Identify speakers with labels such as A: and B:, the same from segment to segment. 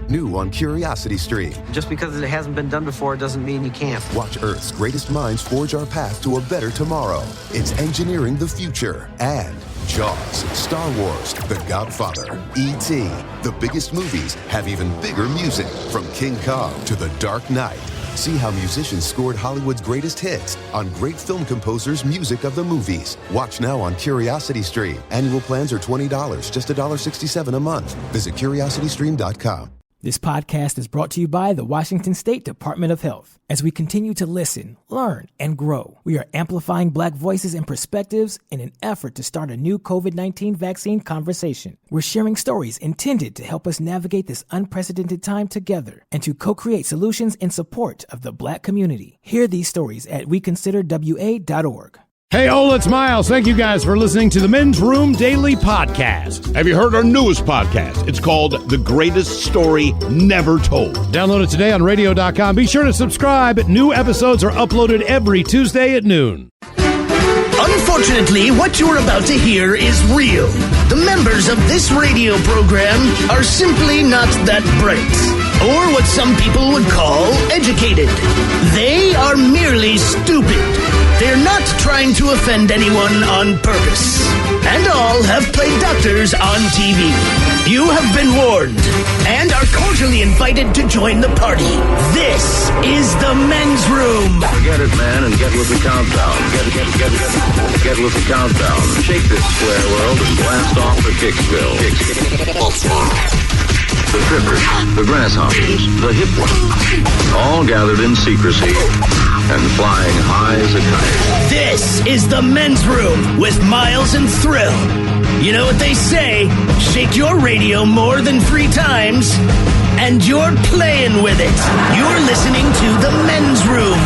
A: New on Curiosity Stream.
B: Just because it hasn't been done before doesn't mean you can't.
A: Watch Earth's greatest minds forge our path to a better tomorrow. It's engineering the future. And Jaws, Star Wars, The Godfather, E.T. The biggest movies have even bigger music. From King Kong to The Dark Knight. See how musicians scored Hollywood's greatest hits on great film composers' music of the movies. Watch now on Curiosity Stream. Annual plans are $20, just $1.67 a month. Visit curiositystream.com.
C: This podcast is brought to you by the Washington State Department of Health. As we continue to listen, learn, and grow, we are amplifying Black voices and perspectives in an effort to start a new COVID-19 vaccine conversation. We're sharing stories intended to help us navigate this unprecedented time together and to co-create solutions in support of the Black community. Hear these stories at weconsiderwa.org.
D: Hey, it's Miles. Thank you guys for listening to the Men's Room Daily Podcast.
E: Have you heard our newest podcast? It's called The Greatest Story Never Told.
D: Download it today on radio.com. Be sure to subscribe. New episodes are uploaded every Tuesday at noon.
F: Unfortunately, what you're about to hear is real. The members of this radio program are simply not that bright, or what some people would call educated. They are merely stupid. They're not trying to offend anyone on purpose. And all have played doctors on TV. You have been warned and are cordially invited to join the party. This is the Men's Room.
G: Forget it, man, and get with the countdown. Get with the countdown. Shake this square world and blast off for Kicksville. The trippers, the grasshoppers, the hip ones, all gathered in secrecy and flying high as a kite.
F: This is the Men's Room with Miles and Thrill. You know what they say, shake your radio more than 3 times, and you're playing with it. You're listening to the Men's Room.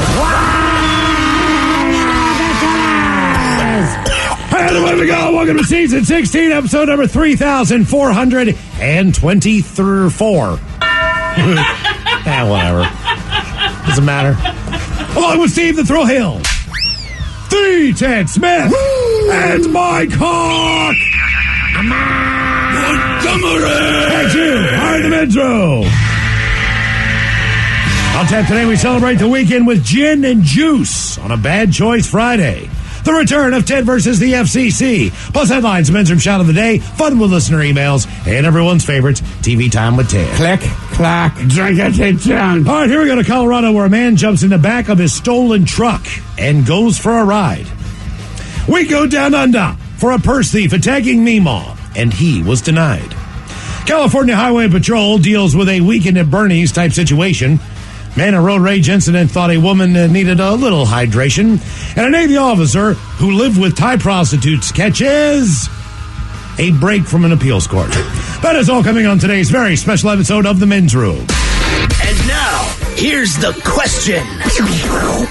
D: Hey, away we go. Welcome to season 16, episode number 3,424. Whatever. Doesn't matter. Along with Steve the Thrill Hill, the Ted Smith, and my cock, Montgomery. And you are the Men's Room. On tap today, we celebrate the weekend with gin and juice on a Bad Choice Friday. The return of Ted versus the FCC. Plus headlines, Men's Room Shout of the Day, fun with listener emails, and everyone's favorite, TV Time with Ted.
H: Click, clack, drink it down.
D: All right, here we go to Colorado, where a man jumps in the back of his stolen truck and goes for a ride. We go down under for a purse thief attacking Meemaw, and he was denied. California Highway Patrol deals with a weekend at Bernie's type situation. Man, a road rage incident thought a woman needed a little hydration. And a Navy officer who lived with Thai prostitutes catches a break from an appeals court. That is all coming on today's very special episode of The Men's Room.
F: And now, here's the question.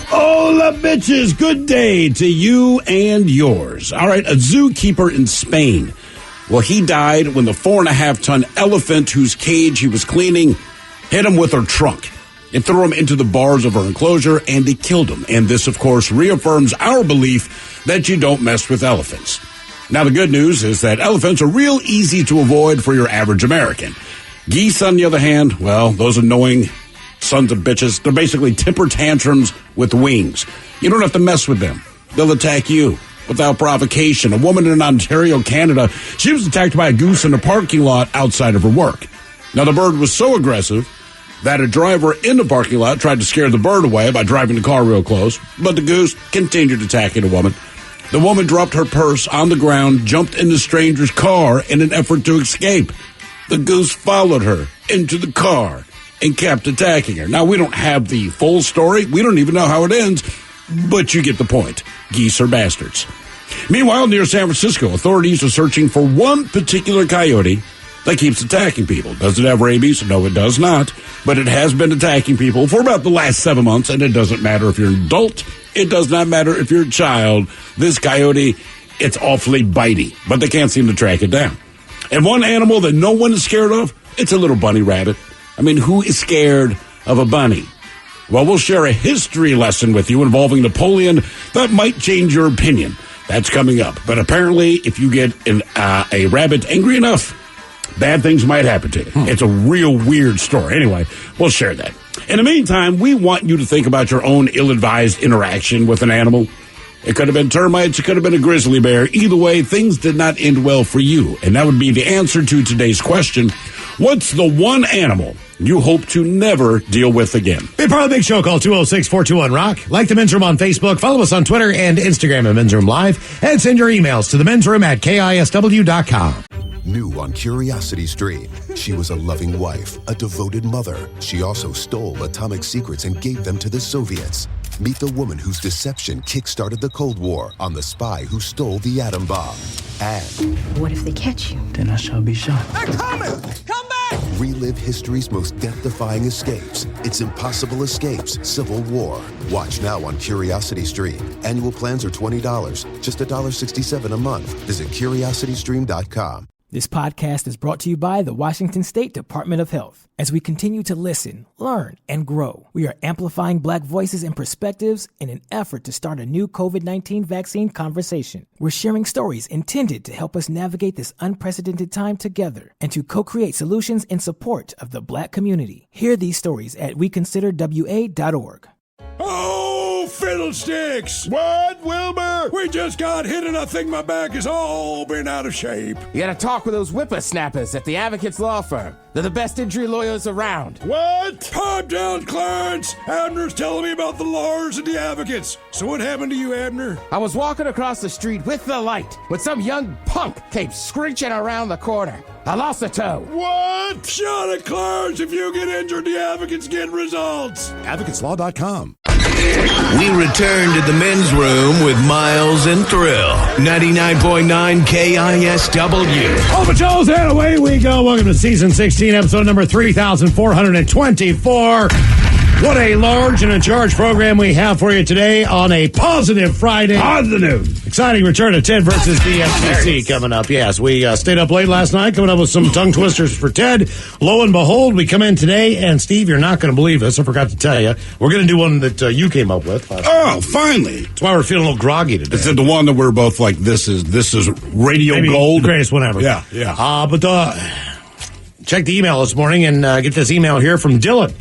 E: Hola, bitches. Good day to you and yours. All right, a zookeeper in Spain. Well, he died when the 4.5-ton elephant whose cage he was cleaning hit him with her trunk. It threw him into the bars of her enclosure, and it killed him. And this, of course, reaffirms our belief that you don't mess with elephants. Now, the good news is that elephants are real easy to avoid for your average American. Geese, on the other hand, well, those annoying sons of bitches, they're basically temper tantrums with wings. You don't have to mess with them. They'll attack you without provocation. A woman in Ontario, Canada, she was attacked by a goose in a parking lot outside of her work. Now, the bird was so aggressive that a driver in the parking lot tried to scare the bird away by driving the car real close, but the goose continued attacking the woman. The woman dropped her purse on the ground, jumped in the stranger's car in an effort to escape. The goose followed her into the car and kept attacking her. Now, we don't have the full story. We don't even know how it ends, but you get the point. Geese are bastards. Meanwhile, near San Francisco, authorities are searching for one particular coyote that keeps attacking people. Does it have rabies? No, it does not. But it has been attacking people for about the last 7 months, and it doesn't matter if you're an adult. It does not matter if you're a child. This coyote, it's awfully bitey, but they can't seem to track it down. And one animal that no one is scared of, it's a little bunny rabbit. I mean, who is scared of a bunny? Well, we'll share a history lesson with you involving Napoleon that might change your opinion. That's coming up. But apparently, if you get a rabbit angry enough, bad things might happen to you. It's a real weird story. Anyway, we'll share that. In the meantime, we want you to think about your own ill-advised interaction with an animal. It could have been termites. It could have been a grizzly bear. Either way, things did not end well for you. And that would be the answer to today's question. What's the one animal you hope to never deal with again?
D: Be part of the big show. Call 206-421-ROCK. Like the Men's Room on Facebook. Follow us on Twitter and Instagram at Men's Room Live. And send your emails to the Men's Room at KISW.com.
A: New on Curiosity Stream, she was a loving wife, a devoted mother. She also stole atomic secrets and gave them to the Soviets. Meet the woman whose deception kick-started the Cold War on the spy who stole the atom bomb. And
I: what if they catch you?
H: Then I shall be shot.
I: They're coming! Come back!
A: relive history's most death-defying escapes. It's Impossible Escapes, Civil War. Watch now on Curiosity Stream. Annual plans are $20, just $1.67 a month. Visit CuriosityStream.com.
C: This podcast is brought to you by the Washington State Department of Health. As we continue to listen, learn, and grow, we are amplifying Black voices and perspectives in an effort to start a new COVID-19 vaccine conversation. We're sharing stories intended to help us navigate this unprecedented time together and to co-create solutions in support of the Black community. Hear these stories at weconsiderwa.org.
J: Oh, fiddlesticks! What, Wilbur? We just got hit and I think my back is all been out of shape.
K: You gotta talk with those whippersnappers at the Advocates Law Firm. They're the best injury lawyers around.
J: What? Pipe down, Clarence! Abner's telling me about the lawyers and the advocates. So what happened to you, Abner?
K: I was walking across the street with the light when some young punk came screeching around the corner. I lost a toe.
J: What? Shut it, Clarence! If you get injured, the advocates get results.
D: AdvocatesLaw.com.
F: We return to the men's room with Miles and Thrill. 99.9 KISW.
D: All the Joes, and away we go. Welcome to Season 16, episode number 3424. What a large and a charged program we have for you today on a positive Friday.
E: Positive.
D: Exciting return of Ted versus the FCC coming up. Yes, we stayed up late last night coming up with some tongue twisters for Ted. Lo and behold, we come in today, and Steve, you're not going to believe this. I forgot to tell you. We're going to do one that you came up with.
E: Oh, finally.
D: That's why we're feeling a little groggy today.
E: Is it the one that we're both like, this is radio
D: Maybe
E: gold?
D: The greatest one ever.
E: Yeah.
D: But check the email this morning and get this email here from Dylan.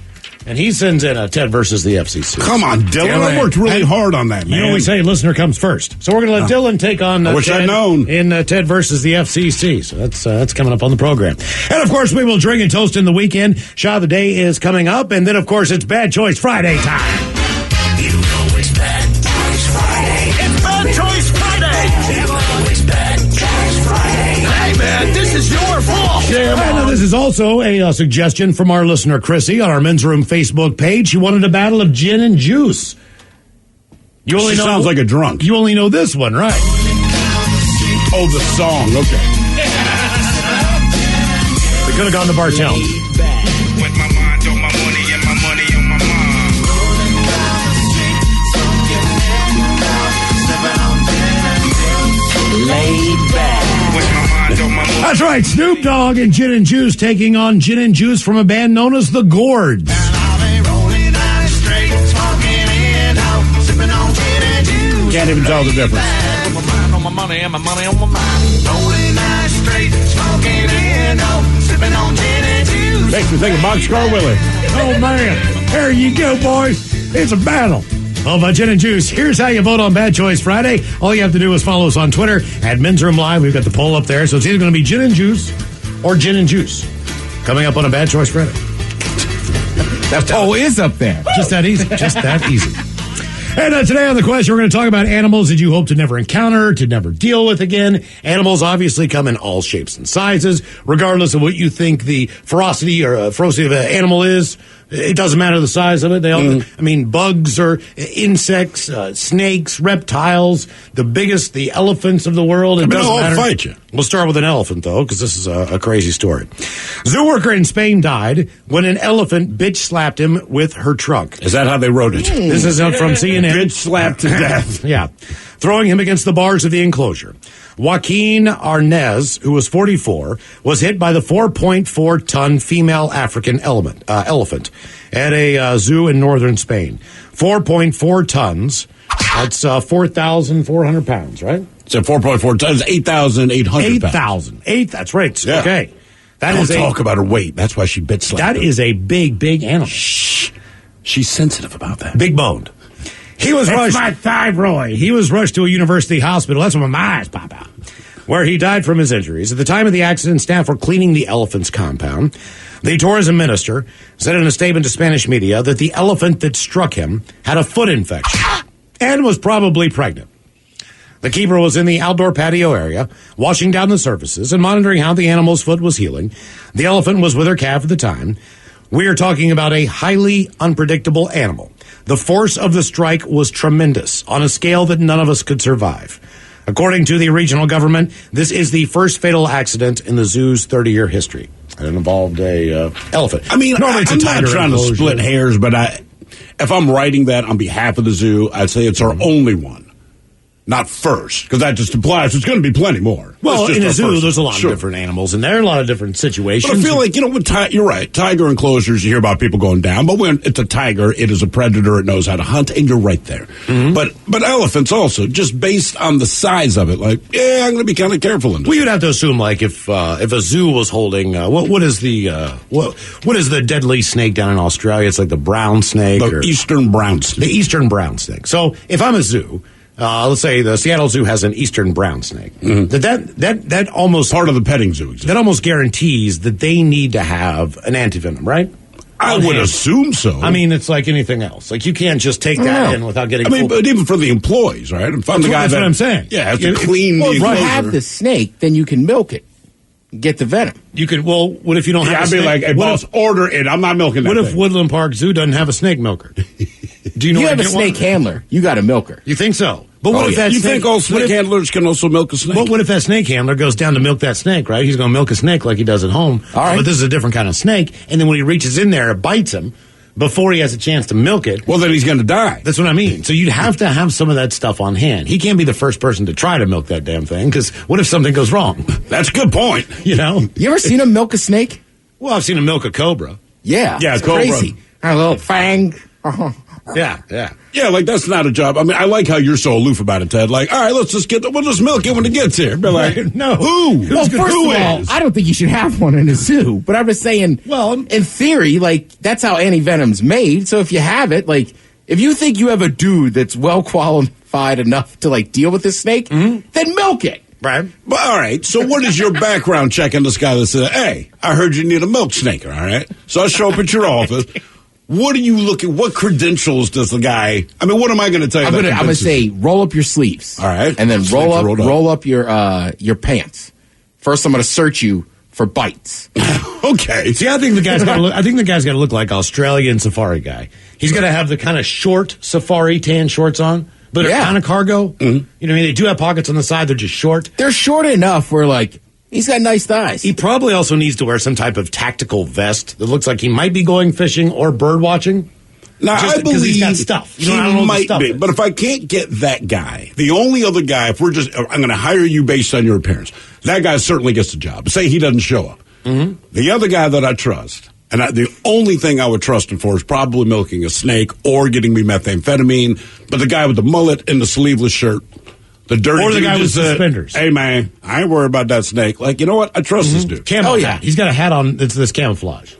D: And he sends in a Ted versus the FCC.
E: Come on, Dylan. I worked really hard on that, man.
D: You know we say listener comes first. So we're going to let Dylan take on
E: I wish
D: Ted
E: I'd known.
D: in Ted versus the FCC. So that's coming up on the program. And, of course, we will drink and toast in the weekend. Shot of the day is coming up. And then, of course, it's Bad Choice Friday time.
F: You know it's Bad Choice Friday. It's Bad Choice Friday. You know it's Bad Choice Friday. Hey, man, this is your fault.
D: And this is also a suggestion from our listener, Chrissy, on our Men's Room Facebook page. She wanted a battle of gin and juice.
E: She sounds like a drunk.
D: You only know this one, right?
E: Oh, the song. Okay.
D: They could have gone to Bartell.
J: With my mind on my money and my money on my mind.
F: Laid back.
J: With my mind on my money.
D: That's right, Snoop Dogg and Gin and Juice taking on Gin and Juice from a band known as the Gourds.
E: Can't even tell the difference.
J: With my mind on my money and my money on my mind. Rolling nice straight, smoking in, sipping on gin and juice.
E: Makes me think of Boxcar Willie.
D: Oh, man. There you go, boys. It's a battle of Gin and Juice. Here's how you vote on Bad Choice Friday. All you have to do is follow us on Twitter at Men's Room Live. We've got the poll up there. So it's either going to be Gin and Juice or Gin and Juice. Coming up on a Bad Choice Friday.
K: That poll is up there.
D: Just that easy. Just that easy. And today on the question, we're going to talk about animals that you hope to never encounter, to never deal with again. Animals obviously come in all shapes and sizes, regardless of what you think the ferocity of an animal is. It doesn't matter the size of it. They all, I mean, bugs or insects, snakes, reptiles, the elephants of the world. It doesn't matter.
E: Fight you.
D: We'll start with an elephant, though, because this is a crazy story. Zoo worker in Spain died when an elephant bitch slapped him with her trunk.
E: Is that how they wrote it?
D: This is from CNN.
E: Bitch slapped to death.
D: Yeah. Throwing him against the bars of the enclosure. Joaquin Arnez, who was 44, was hit by the 4.4-ton female African elephant at a zoo in northern Spain. 4.4 tons. That's 4,400 pounds, right?
E: So 4.4 tons, 8,800 pounds.
D: 8,000. That's right.
E: Yeah.
D: Okay.
E: Don't talk about her weight. That's why she bit slapped.
D: That is a big, big animal.
E: Shh. She's sensitive about that.
D: Big boned. He was rushed.
H: my thyroid.
D: He was rushed to a university hospital. That's when my eyes pop out. Where he died from his injuries. At the time of the accident, staff were cleaning the elephant's compound. The tourism minister said in a statement to Spanish media that the elephant that struck him had a foot infection and was probably pregnant. The keeper was in the outdoor patio area, washing down the surfaces and monitoring how the animal's foot was healing. The elephant was with her calf at the time. We are talking about a highly unpredictable animal. The force of the strike was tremendous, on a scale that none of us could survive. According to the regional government, this is the first fatal accident in the zoo's 30-year history. And it involved a elephant.
E: I mean,
D: normally it's a
E: I'm not
D: tiger
E: trying to
D: enclosure.
E: split hairs, but if I'm writing that on behalf of the zoo, I'd say it's our only one. Not first, because that just implies there's going to be plenty more.
D: Well,
E: That's just
D: in a
E: our
D: zoo,
E: first.
D: there's a lot
E: Sure.
D: of different animals, and there are a lot of different situations.
E: But I feel like, you're right. Tiger enclosures, you hear about people going down. But when it's a tiger, it is a predator. It knows how to hunt, and you're right there. Mm-hmm. But elephants also, just based on the size of it, like, yeah, I'm going to be kind of careful in this.
D: Well, you'd have to assume, like, if a zoo was holding, what is the deadly snake down in Australia? It's like the brown snake.
E: The eastern brown snake.
D: The eastern brown snake. So if I'm a zoo, let's say the Seattle Zoo has an eastern brown snake. Mm-hmm. That almost
E: part of the petting zoo. Exactly.
D: That almost guarantees that they need to have an antivenom, right?
E: I would assume so.
D: I mean, it's like anything else. Like, you can't just take that in without getting.
E: But even for the employees, right? If I'm the guy
D: that's what I'm saying.
E: Yeah, have to clean the enclosure.
K: If you have the snake, then you can milk it. Get the venom.
D: You could. Well, what if you don't have?
E: I'd be like, hey, boss, order it. I'm not milking that.
D: What if
E: thing.
D: Woodland Park Zoo doesn't have a snake milker? Do you know?
K: You have a snake handler. You got a milker.
D: You think so? But what if that
E: you
D: snake,
E: think all snake handlers can also milk a snake?
D: But what if that snake handler goes down to milk that snake, right? He's going to milk a snake like he does at home.
K: All right.
D: But this is a different kind of snake. And then when he reaches in there, it bites him before he has a chance to milk it.
E: Well, then he's going to die.
D: That's what I mean. So you'd have to have some of that stuff on hand. He can't be the first person to try to milk that damn thing, because what if something goes wrong?
E: That's a good point.
D: You know?
K: You ever seen him milk a snake?
D: Well, I've seen him milk a cobra.
K: Yeah.
E: Yeah,
K: it's
E: cobra.
K: crazy. A little fang.
D: Yeah.
E: Yeah, like, that's not a job. I mean, I like how you're so aloof about it, Ted. Like, all right, we'll just milk it when it gets here. But like,
D: no.
E: Who?
K: Well, first of all, I don't think you should have one in a zoo. But I'm just saying, well, in theory, like, that's how anti-venom's made. So if you have it, like, if you think you have a dude that's well qualified enough to, like, deal with this snake, then milk it.
D: Right.
E: But, all right, so what is your background check on this guy that said, hey, I heard you need a milk snaker, all right? So I show up at your office. What are you looking? What credentials does the guy? I mean, what am I going to tell you?
K: I'm going to say roll up your sleeves.
E: All right,
K: and then roll up your pants. First, I'm going to search you for bites.
E: Okay.
D: See, I think the guy's got to look. I think the guy's got to look like Australian safari guy. He's got to have the kind of short safari tan shorts on, but are kind of cargo. Mm-hmm. You know what I mean? They do have pockets on the side. They're just short.
K: They're short enough where, like, he's got nice thighs.
D: He probably also needs to wear some type of tactical vest that looks like he might be going fishing or bird watching.
E: Now, I believe
D: he's got stuff.
E: He might be, but if I can't get that guy, the only other guy, I'm going to hire you based on your appearance. That guy certainly gets the job. Say he doesn't show up. Mm-hmm. The other guy that I trust, and the only thing I would trust him for is probably milking a snake or getting me methamphetamine. But the guy with the mullet and the sleeveless shirt, the dirty
D: or the guy with
E: said,
D: suspenders.
E: Hey, man, I ain't worried about that snake. Like, you know what? I trust this dude.
D: Camo hat. He's got a hat on that's this camouflage.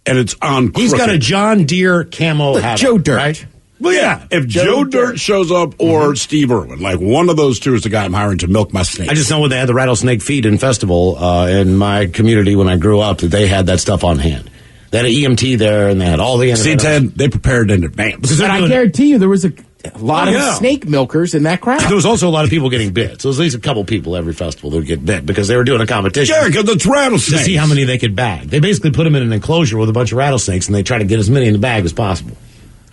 E: And it's on crooked.
D: He's got a John Deere camo hat.
K: Joe Dirt.
D: Right?
E: Well, yeah. If Joe Dirt shows up or Steve Irwin, like one of those two is the guy I'm hiring to milk my snake.
D: I just know when they had the rattlesnake feed and festival in my community when I grew up that they had that stuff on hand. They had an EMT there and they had all the...
E: See, Ted, they prepared in advance.
K: And I guarantee you there was a lot of snake milkers in that crowd.
D: There was also a lot of people getting bit. So there was at least a couple people every festival that would get bit because they were doing a competition.
E: Yeah, because it's rattlesnakes.
D: To see how many they could bag. They basically put them in an enclosure with a bunch of rattlesnakes and they try to get as many in the bag as possible.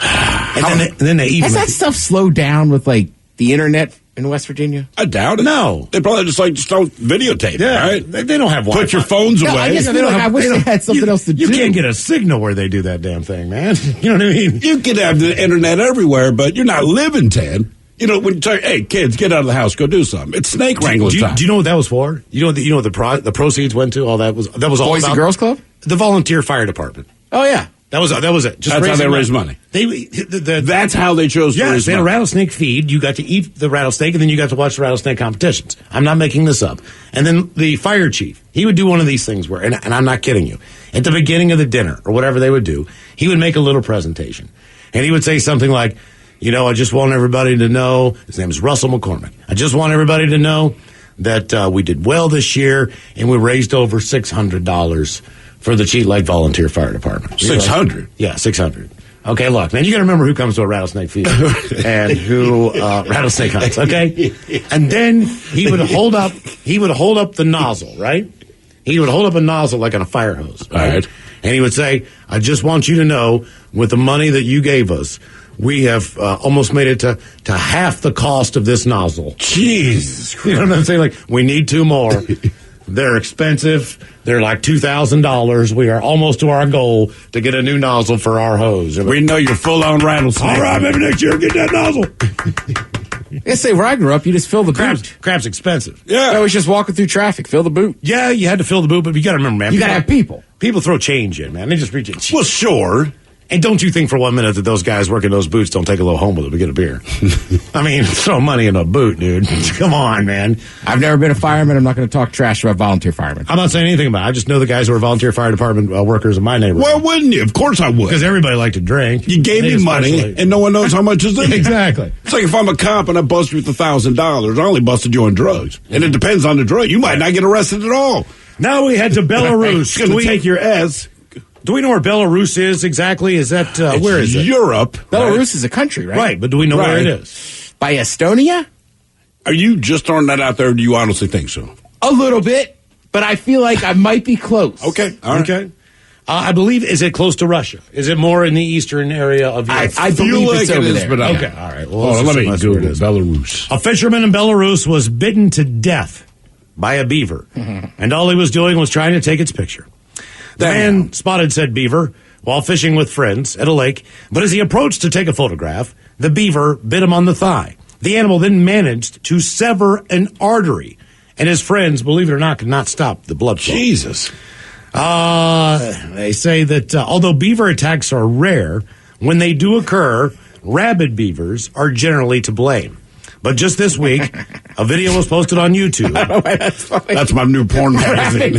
D: And then they eat
K: Has
D: them.
K: that stuff slowed down with, like, the internet in West Virginia?
E: I doubt it.
D: No.
E: They probably just don't videotape, right?
D: They don't have Wi-Fi.
E: Put your phones away.
K: I guess I wish they had something else to do.
D: You can't get a signal where they do that damn thing, man. You know what I mean?
E: You can have the internet everywhere, but you're not living, Ted. You know, when you tell, hey, kids, get out of the house, go do something. It's snake wrangling time.
D: Do you know what that was for? You know what the proceeds went to? All that was all
K: Boys
D: about?
K: and Girls Club?
D: The volunteer fire department.
K: Oh, yeah.
D: That was it.
E: That's how they raise money. That's how they chose to raise money.
D: They had a rattlesnake feed. You got to eat the rattlesnake, and then you got to watch the rattlesnake competitions. I'm not making this up. And then the fire chief, he would do one of these things where, and I'm not kidding you, at the beginning of the dinner or whatever they would do, he would make a little presentation. And he would say something like, I just want everybody to know, his name is Russell McCormick, I just want everybody to know that we did well this year, and we raised over $600 for the Cheat Lake Volunteer Fire Department.
E: 600?
D: Yeah, 600. Okay, look, man, you got to remember who comes to a rattlesnake feed and who rattlesnake hunts. Okay, and then he would hold up the nozzle, right? He would hold up a nozzle like on a fire hose, right? And he would say, "I just want you to know, with the money that you gave us, we have almost made it to half the cost of this nozzle."
E: Jesus Christ.
D: You know what I'm saying? Like, we need 2 more. They're expensive. They're like $2,000. We are almost to our goal to get a new nozzle for our hose.
E: We know you're full-on rattlesnake.
D: All right, maybe next year get that nozzle.
K: I say where I grew up, you just fill the boot.
D: Crab's expensive.
K: Yeah. I was just walking through traffic, fill the boot.
D: Yeah, you had to fill the boot, but you got to remember, man.
K: You got to have people.
D: People throw change in, man. They just reach it.
E: Well, sure.
D: And don't you think for 1 minute that those guys working those boots don't take a little home with them to get a beer? I mean, throw money in a boot, dude. Come on, man.
K: I've never been a fireman. I'm not going to talk trash about volunteer firemen.
D: I'm not saying anything about it. I just know the guys who are volunteer fire department workers in my neighborhood.
E: Why wouldn't you? Of course I would.
D: Because everybody liked to drink.
E: You gave me money, and no one knows how much is in it.
D: Exactly.
E: It's like if I'm a cop and I bust you with $1,000, I only busted you on drugs. And it depends on the drug. You might not get arrested at all.
D: Now we head to Belarus.
E: It's going to take your ass.
D: Do we know where Belarus is exactly? Is that, where is it?
E: Europe.
K: Belarus is a country, right?
D: Right, but do we know where it is?
K: By Estonia?
E: Are you just throwing that out there, or do you honestly think so?
K: A little bit, but I feel like I might be close.
E: Okay, all right.
D: Okay. I believe, is it close to Russia? Is it more in the eastern area of Europe?
K: I believe it's over there.
E: But
D: okay, all right. Well,
E: let me Google Belarus.
D: A fisherman in Belarus was bitten to death by a beaver, and all he was doing was trying to take its picture. The man spotted said beaver while fishing with friends at a lake, but as he approached to take a photograph, the beaver bit him on the thigh. The animal then managed to sever an artery, and his friends, believe it or not, could not stop the blood flow.
E: Jesus.
D: They say that although beaver attacks are rare, when they do occur, rabid beavers are generally to blame. But just this week, a video was posted on YouTube.
E: That's my new porn magazine.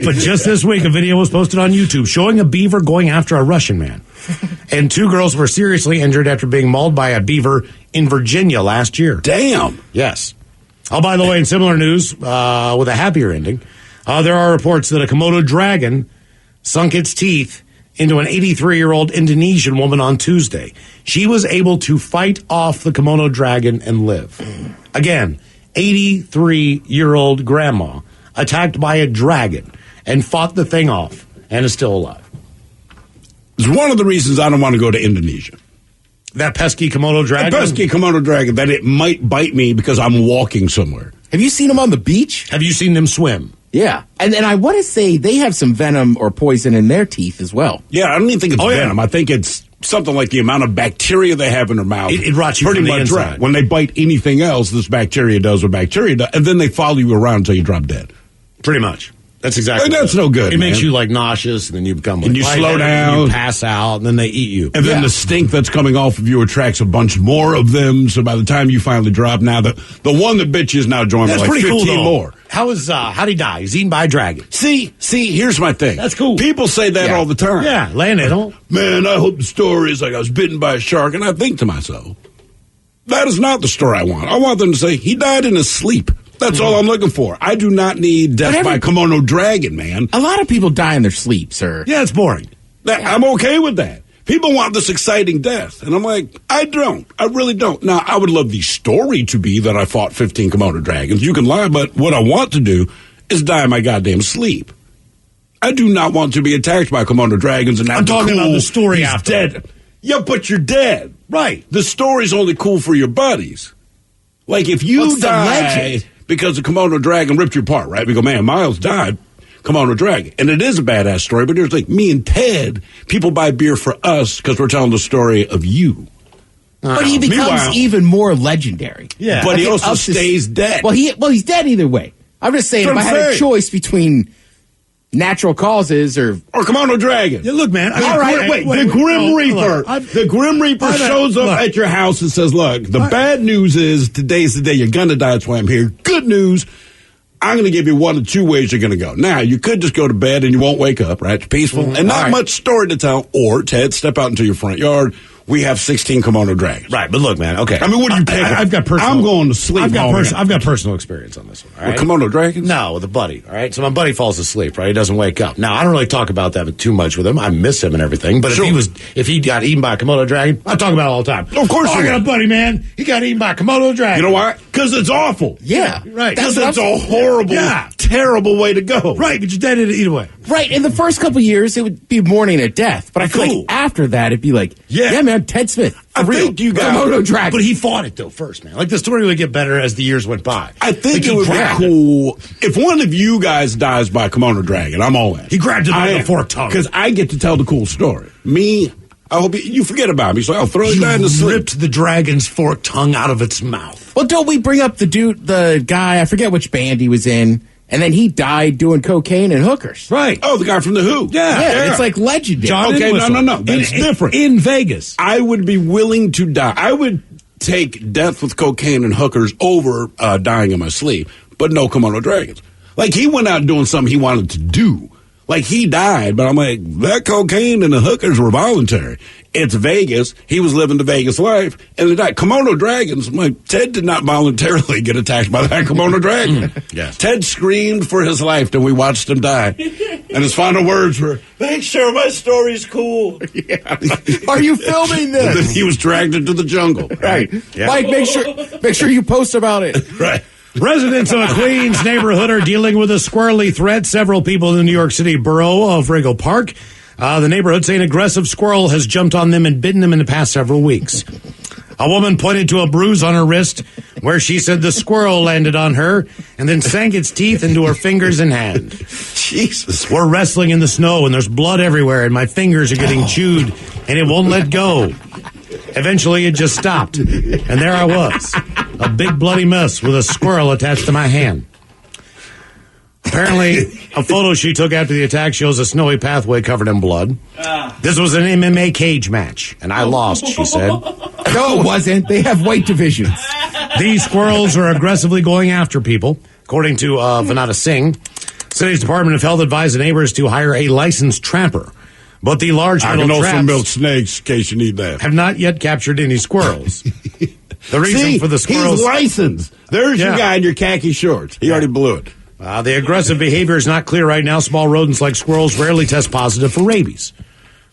D: But just this week, a video was posted on YouTube showing a beaver going after a Russian man. And 2 girls were seriously injured after being mauled by a beaver in Virginia last year.
E: Damn.
D: Yes. Oh, by the way, in similar news, with a happier ending, there are reports that a Komodo dragon sunk its teeth into an 83-year-old Indonesian woman on Tuesday. She was able to fight off the Komodo dragon and live. Again, 83-year-old grandma attacked by a dragon and fought the thing off and is still alive.
E: It's one of the reasons I don't want to go to Indonesia.
D: That pesky Komodo dragon?
E: That pesky Komodo dragon, that it might bite me because I'm walking somewhere.
K: Have you seen them on the beach?
D: Have you seen them swim?
K: Yeah. And I want to say they have some venom or poison in their teeth as well.
E: Yeah, I don't even think it's venom. I think it's something like the amount of bacteria they have in their mouth.
D: It rots you
E: pretty
D: from the
E: much
D: inside.
E: Right. When they bite anything else, this bacteria does what bacteria does, and then they follow you around until you drop dead.
D: Pretty much. That's exactly.
E: That's no good.
D: It makes you like nauseous, and then you become like,
E: and you slow down,
D: and you pass out, and then they eat you.
E: And then the stink that's coming off of you attracts a bunch more of them. So by the time you finally drop, now the one that bit you is now joined by like 15 more.
D: How'd he die? He's eaten by a dragon.
E: See, here's my thing.
D: That's cool.
E: People say that all the time.
D: Yeah, laying it on.
E: Man, I hope the story is like I was bitten by a shark, and I think to myself, that is not the story I want. I want them to say he died in his sleep. That's all I'm looking for. I do not need death by Komodo dragon, man.
K: A lot of people die in their sleep, sir.
D: Yeah, it's boring.
E: I'm okay with that. People want this exciting death. And I'm like, I don't. I really don't. Now, I would love the story to be that I fought 15 Komodo dragons. You can lie, but what I want to do is die in my goddamn sleep. I do not want to be attacked by Komodo dragons. And
D: I'm talking about the story
E: he's
D: after.
E: Dead. Yeah, but you're dead.
D: Right.
E: The story's only cool for your buddies. Like, if you die because the Komodo dragon ripped you apart, right? We go, man, Miles died. Komodo dragon. And it is a badass story, but here's like me and Ted, people buy beer for us because we're telling the story of you.
K: But he becomes even more legendary.
E: Yeah. But he also stays dead.
K: Well, he's dead either way. I'm just saying, if I had a choice between natural causes or
E: Komodo dragon.
D: Yeah, look, man.
E: All right, wait. The Grim Reaper. The Grim Reaper shows up at your house and says, "Look, the bad news is today's the day you're gonna die. That's why I'm here. Good news, I'm gonna give you one of two ways you're gonna go. Now, you could just go to bed and you won't wake up, right? It's peaceful and not much story to tell. Or Ted, step out into your front yard. We have 16 Komodo dragons.
D: Right, but look, man, okay.
E: I mean, what do you pick?
D: I've got personal.
E: I'm going to sleep.
D: I've got personal experience on this one. All right?
E: With Komodo dragons?
D: No, with a buddy. All right, so my buddy falls asleep. Right, he doesn't wake up. Now, I don't really talk about that too much with him. I miss him and everything. But if he got eaten by a Komodo dragon, I talk about it all the time.
E: Of course,
D: I got a buddy, man. He got eaten by a Komodo dragon.
E: You know why? Because it's awful.
K: Yeah,
D: right.
E: Because it's a horrible, terrible way to go.
D: Right, but your dad didn't eat away.
K: Right, in the first couple of years, it would be mourning at death. But I feel like after that, it'd be like, yeah man, Ted Smith.
E: I think you got
K: Komodo dragon.
D: But he fought it, though, first, man. Like, the story would get better as the years went by.
E: I think it would be cool if one of you guys dies by a Komodo dragon. I'm all in.
D: He grabbed it by the forked tongue.
E: Because I get to tell the cool story. Me, I hope you forget about me. So I'll throw it down to sleep.
D: Ripped the dragon's forked tongue out of its mouth.
K: Well, don't we bring up the guy, I forget which band he was in, and then he died doing cocaine and hookers.
D: Right.
E: Oh, the guy from The Who.
K: Yeah. It's like legendary.
E: No. That's different.
D: In Vegas.
E: I would be willing to die. I would take death with cocaine and hookers over dying in my sleep, but no Komodo dragons. Like, he went out doing something he wanted to do. Like, he died, but I'm like, that cocaine and the hookers were voluntary. It's Vegas. He was living the Vegas life, and they died. Komodo dragons, I'm like, Ted did not voluntarily get attacked by that Komodo dragon.
D: Yes.
E: Ted screamed for his life, and we watched him die. And his final words were, "Make sure my story's cool."
K: Are you filming this?
E: And then he was dragged into the jungle.
K: Right.
E: Yeah.
K: Mike, make sure you post about it.
E: Right.
D: Residents of a Queens neighborhood are dealing with a squirrely threat. Several people in the New York City borough of Rego Park. The neighborhood say an aggressive squirrel has jumped on them and bitten them in the past several weeks. A woman pointed to a bruise on her wrist where she said the squirrel landed on her and then sank its teeth into her fingers and hand.
E: Jesus.
D: We're wrestling in the snow and there's blood everywhere and my fingers are getting chewed and it won't let go. Eventually it just stopped. And there I was, a big bloody mess with a squirrel attached to my hand. Apparently, a photo she took after the attack shows a snowy pathway covered in blood. This was an MMA cage match, and I lost, she said.
K: No, it wasn't. They have weight divisions.
D: These squirrels are aggressively going after people, according to Vanada Singh. City's Department of Health advised the neighbors to hire a licensed trapper. But the large metal traps
E: also milk snakes in case you need that.
D: Have not yet captured any squirrels. The reason for the squirrels...
E: He's licensed. There's your guy in your khaki shorts. He already blew it.
D: The aggressive behavior is not clear right now. Small rodents like squirrels rarely test positive for rabies.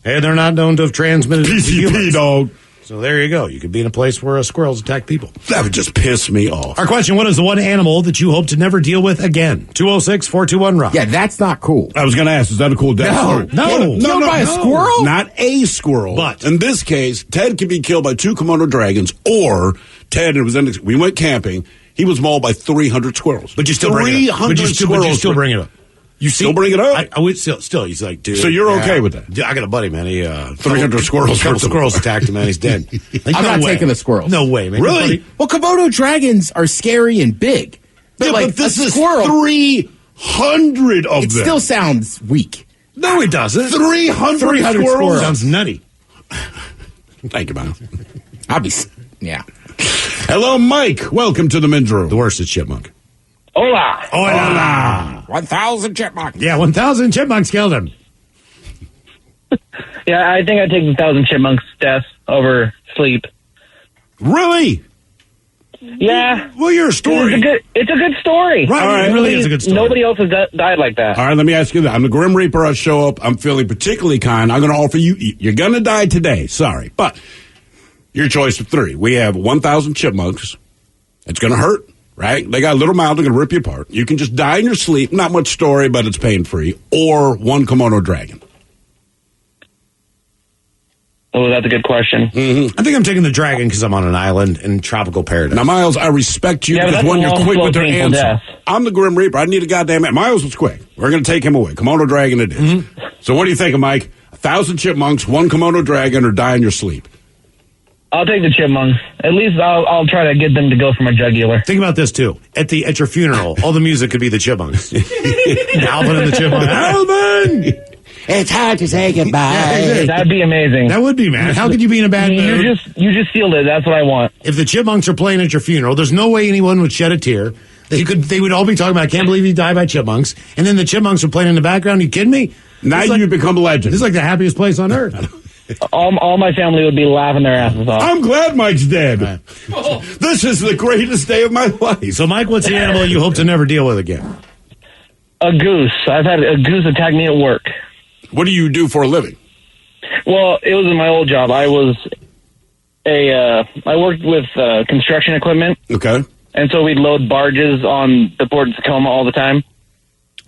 D: And they're not known to have transmitted
E: PCP, dog.
D: So there you go. You could be in a place where squirrels attack people.
E: That would just piss me off.
D: Our question, what is the one animal that you hope to never deal with again? 206-421-ROCK.
K: Yeah, that's not cool.
E: I was going to ask, is that a cool death story?
D: No.
K: Killed by a squirrel?
E: Not a squirrel.
D: But
E: in this case, Ted could be killed by 2 Komodo dragons, or Ted, we went camping, he was mauled by 300 squirrels.
D: But you still bring it up. But you still bring it up.
E: You still bring it up?
D: I would still. He's like, dude.
E: So you're okay with that?
D: Yeah, I got a buddy, man. He
E: 300 squirrels.
D: A couple squirrels attacked him, man. He's dead. Like,
K: I'm not taking the squirrels.
D: No way, man.
E: Really?
K: Well, Komodo dragons are scary and big. But
E: but this is 300 of them.
K: It still sounds weak.
D: No, it doesn't.
E: 300 squirrels.
D: Sounds nutty.
E: Thank you, man.
K: Yeah.
E: Hello, Mike. Welcome to the men's room.
D: The worst is chipmunk.
L: Hola.
D: Hola.
K: 1,000 chipmunks.
D: Yeah, 1,000 chipmunks killed him.
L: Yeah, I think I'd take 1,000 chipmunks' death over sleep.
E: Really?
L: Yeah.
E: Well, your story.
L: It's a good story.
D: Right,
E: right.
D: It really is a good story.
L: Nobody else has died like that.
E: All right, let me ask you that. I'm the Grim Reaper. I show up. I'm feeling particularly kind. I'm going to offer you, you're going to die today. Sorry. But your choice of 3. We have 1,000 chipmunks. It's going to hurt, right? They got a little mouth. They're going to rip you apart. You can just die in your sleep. Not much story, but it's pain-free. Or 1 Komodo dragon.
L: Oh, that's a good question.
E: Mm-hmm.
D: I think I'm taking the dragon because I'm on an island in tropical paradise.
E: Now, Miles, I respect you because, one, you're quick with your answer. I'm the Grim Reaper. I need a goddamn answer. Miles was quick. We're going to take him away. Komodo dragon it is. Mm-hmm. So what do you think, Mike? 1,000 chipmunks, 1 Komodo dragon, or die in your sleep?
L: I'll take the chipmunks. At least I'll try to get them to go for my jugular.
D: Think about this too. At your funeral, all the music could be the Chipmunks. Alvin and the Chipmunks. Alvin!
K: It's hard to say goodbye.
L: That'd be amazing.
D: That would be, man. How could you be in a bad mood?
L: You just sealed it. That's what I want.
D: If the Chipmunks are playing at your funeral, there's no way anyone would shed a tear. They would all be talking about, I can't believe he died by Chipmunks. And then the Chipmunks are playing in the background. You kidding me?
E: Now you become a legend.
D: This is like the happiest place on earth.
L: All my family would be laughing their asses off.
E: I'm glad Mike's dead. This is the greatest day of my life.
D: So, Mike, what's the animal you hope to never deal with again?
L: A goose. I've had a goose attack me at work.
E: What do you do for a living?
L: Well, it was in my old job. I worked with construction equipment.
E: Okay.
L: And so we'd load barges on the Port of Tacoma all the time.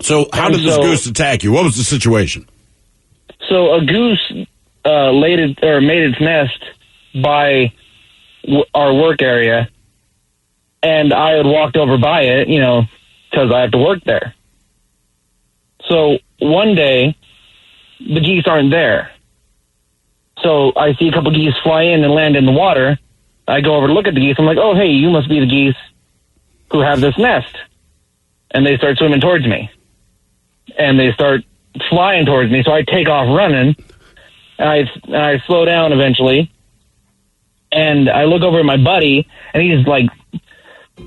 E: So how did this goose attack you? What was the situation?
L: So a goose made its nest by our work area, and I had walked over by it, because I have to work there. So one day, the geese aren't there. So I see a couple geese fly in and land in the water. I go over to look at the geese. I'm like, oh, hey, you must be the geese who have this nest. And they start swimming towards me. And they start flying towards me. So I take off running. And I slow down eventually. And I look over at my buddy, and he's like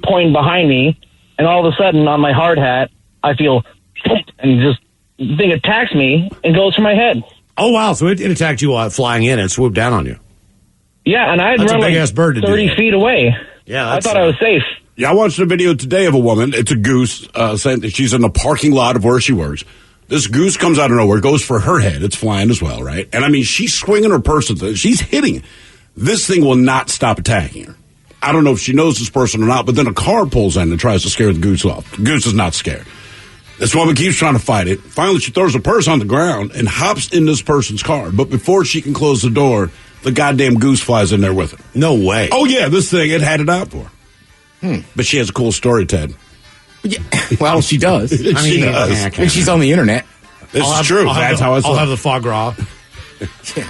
L: pointing behind me. And all of a sudden, on my hard hat, I feel, and just the thing attacks me and goes for my head.
D: Oh, wow. So it attacked you while flying in and swooped down on you.
L: Yeah, and I had run like
D: bird to
L: 30 feet away.
D: Yeah,
L: I thought I was safe.
E: Yeah, I watched a video today of a woman. It's a goose saying that she's in the parking lot of where she works. This goose comes out of nowhere, goes for her head. It's flying as well, right? And I mean, she's swinging her person. She's hitting. This thing will not stop attacking her. I don't know if she knows this person or not, but then a car pulls in and tries to scare the goose off. The goose is not scared. This woman keeps trying to fight it. Finally, she throws her purse on the ground and hops in this person's car. But before she can close the door, the goddamn goose flies in there with her.
D: No way.
E: Oh, yeah, this thing, it had it out for her. But she has a cool story, Ted.
K: Yeah. Well, she does.
E: She does.
K: I mean, she's on the internet.
E: This is true. That's how I saw it.
D: I'll have the foie gras.